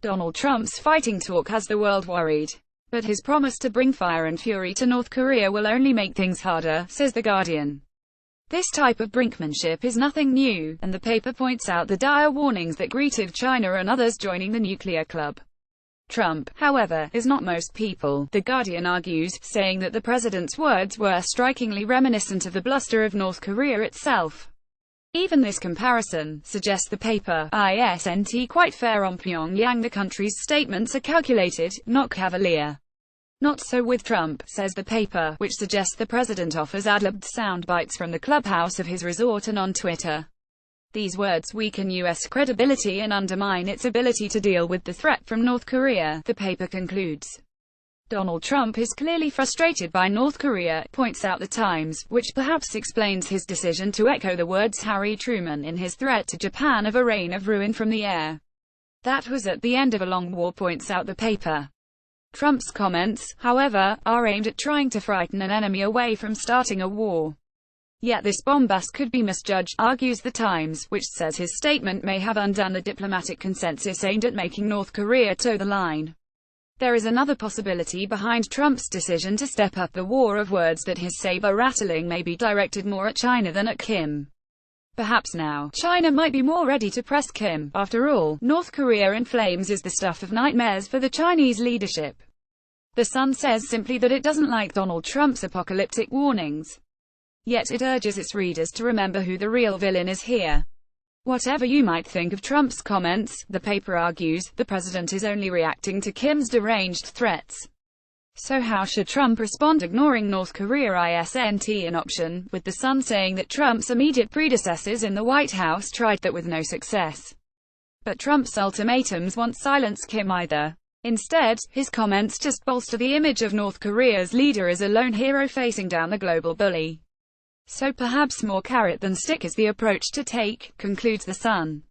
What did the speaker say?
Donald Trump's fighting talk has the world worried. But his promise to bring fire and fury to North Korea will only make things harder, says The Guardian. This type of brinkmanship is nothing new, and the paper points out the dire warnings that greeted China and others joining the nuclear club. Trump, however, is not most people, The Guardian argues, saying that the president's words were strikingly reminiscent of the bluster of North Korea itself. Even this comparison, suggests the paper, isn't quite fair on Pyongyang. The country's statements are calculated, not cavalier. Not so with Trump, says the paper, which suggests the president offers ad-libbed sound bites from the clubhouse of his resort and on Twitter. These words weaken U.S. credibility and undermine its ability to deal with the threat from North Korea, the paper concludes. Donald Trump is clearly frustrated by North Korea, points out the Times, which perhaps explains his decision to echo the words Harry Truman in his threat to Japan of a rain of ruin from the air. That was at the end of a long war, points out the paper. Trump's comments, however, are aimed at trying to frighten an enemy away from starting a war. Yet this bombast could be misjudged, argues the Times, which says his statement may have undone the diplomatic consensus aimed at making North Korea toe the line. There is another possibility behind Trump's decision to step up the war of words, that his saber-rattling may be directed more at China than at Kim. Perhaps now, China might be more ready to press Kim. After all, North Korea in flames is the stuff of nightmares for the Chinese leadership. The Sun says simply that it doesn't like Donald Trump's apocalyptic warnings. Yet it urges its readers to remember who the real villain is here. Whatever you might think of Trump's comments, the paper argues, the president is only reacting to Kim's deranged threats. So how should Trump respond? Ignoring North Korea isn't an option, with the Sun saying that Trump's immediate predecessors in the White House tried that with no success. But Trump's ultimatums won't silence Kim either. Instead, his comments just bolster the image of North Korea's leader as a lone hero facing down the global bully. So perhaps more carrot than stick is the approach to take, concludes the Sun.